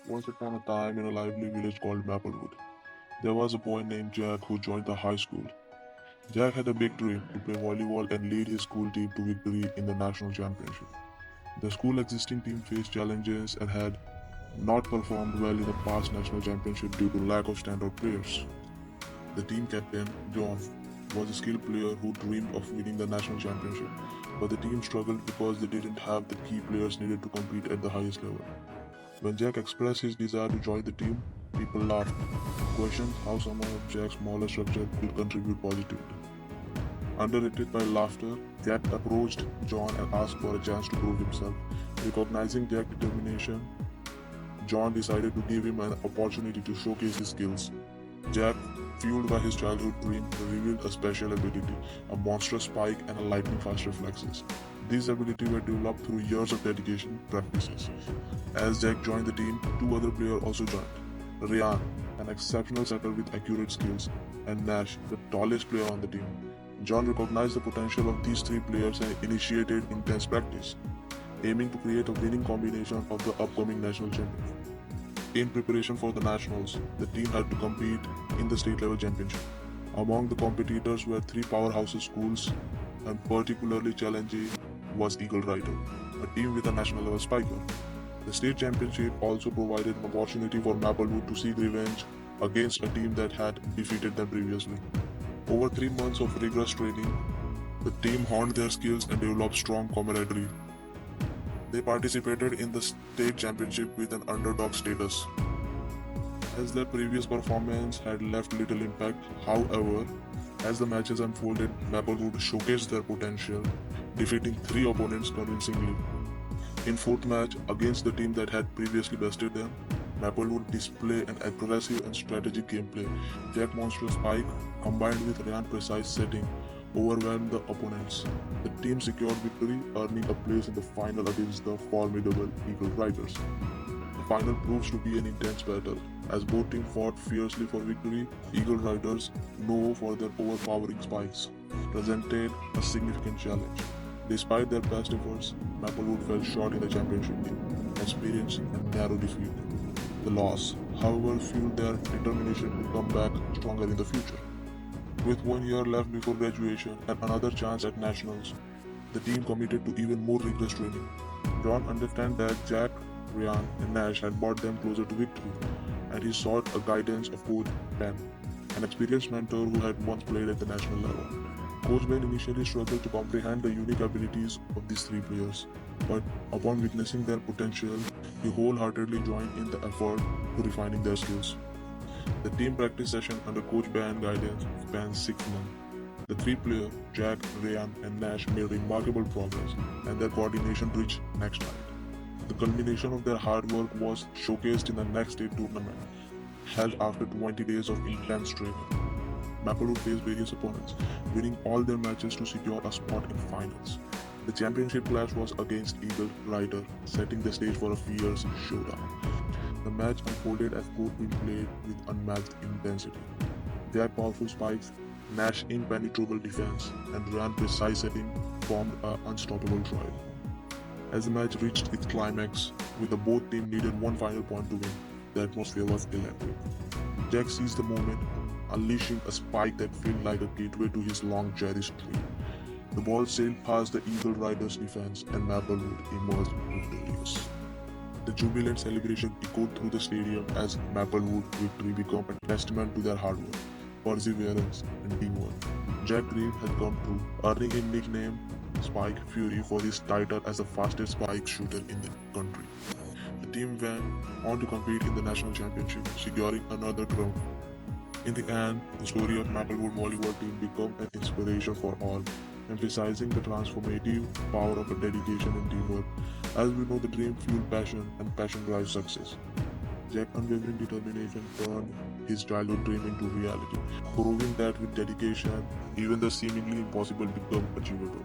Once upon a time, in a lively village called Maplewood, there was a boy named Jack who joined the high school. Jack had a big dream to play volleyball and lead his school team to victory in the national championship. The school existing team faced challenges and had not performed well in the past national championship due to lack of standout players. The team captain, John, was a skilled player who dreamed of winning the national championship, but the team struggled because they didn't have the key players needed to compete at the highest level. When Jack expressed his desire to join the team, people laughed, questioned how someone of Jack's smaller structure could contribute positively. Underrated by laughter, Jack approached John and asked for a chance to prove himself. Recognizing Jack's determination, John decided to give him an opportunity to showcase his skills. Jack, fueled by his childhood dream, revealed a special ability, a monstrous spike and a lightning-fast reflexes. These abilities were developed through years of dedication practices. As Jack joined the team, two other players also joined. Ryan, an exceptional setter with accurate skills, and Nash, the tallest player on the team. John recognized the potential of these three players and initiated intense practice, aiming to create a winning combination of the upcoming national champion. In preparation for the nationals, the team had to compete in the state level championship. Among the competitors were three powerhouse schools, and particularly challenging was Eagle Rider, a team with a national level spiker. The state championship also provided an opportunity for Maplewood to seek revenge against a team that had defeated them previously. Over 3 months of rigorous training, the team honed their skills and developed strong camaraderie. They participated in the state championship with an underdog status. As their previous performance had left little impact, however, as the matches unfolded, Maplewood showcased their potential, defeating three opponents convincingly. In fourth match, against the team that had previously bested them, Maplewood displayed an aggressive and strategic gameplay. Jack Monster's spike, combined with Ryan's precise setting, overwhelmed the opponents. The team secured victory, earning a place in the final against the formidable Eagle Riders. The final proves to be an intense battle. As both teams fought fiercely for victory, Eagle Riders, known for their overpowering spikes, presented a significant challenge. Despite their best efforts, Maplewood fell short in the championship game, experiencing a narrow defeat. The loss, however, fueled their determination to come back stronger in the future. With 1 year left before graduation and another chance at nationals, the team committed to even more rigorous training. John understood that Jack, Ryan, and Nash had brought them closer to victory, and he sought a guidance of Coach Ben, an experienced mentor who had once played at the national level. Coach Ben initially struggled to comprehend the unique abilities of these three players, but upon witnessing their potential, he wholeheartedly joined in the effort to refining their skills. The team practice session under Coach Ban's guidance spanned 6 months. The three players, Jack, Ryan, and Nash, made remarkable progress, and their coordination reached next height. The culmination of their hard work was showcased in the next state tournament, held after 20 days of intense training. Maplewood faced various opponents, winning all their matches to secure a spot in finals. The championship clash was against Eagle Rider, setting the stage for a fierce showdown. The match unfolded as both teams played with unmatched intensity. Their powerful spikes, Nash's impenetrable defense, and Ryan's precise setting formed an unstoppable drive. As the match reached its climax, with the both teams needed one final point to win, the atmosphere was electric. Jack seized the moment, unleashing a spike that felt like a gateway to his long-cherished dream. The ball sailed past the Eagle Riders' defense, and Maplewood emerged victorious. The jubilant celebration echoed through the stadium as Maplewood victory became a testament to their hard work, perseverance, and teamwork. Jack's dream had come true, earning him nickname Spike Fury for his title as the fastest spike shooter in the country. The team went on to compete in the national championship, securing another crown. In the end, the story of Maplewood volleyball team became an inspiration for all, emphasizing the transformative power of a dedication and teamwork. As we know, the dream fueled passion, and passion drives success. Jack's unwavering determination turned his childhood dream into reality, proving that with dedication, even the seemingly impossible become achievable.